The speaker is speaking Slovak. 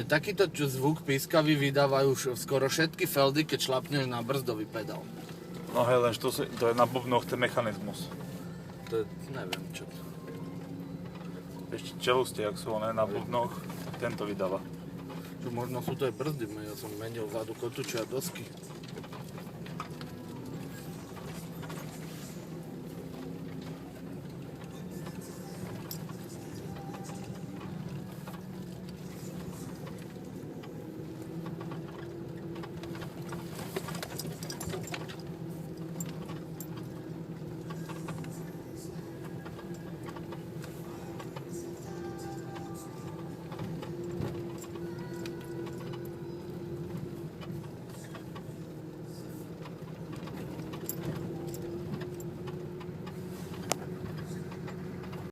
Takýto zvuk pískavý vydávajú skoro všetky feldy, keď šlapneš na brzdový pedál. No hej, lenže to je na bubnoch ten mechanizmus. To je, neviem čo. Ešte čeluste, ak sú oné na bubnoch, tento vydáva. Možno sú to aj brzdy, ja som menil vzadu kotúče a dosky.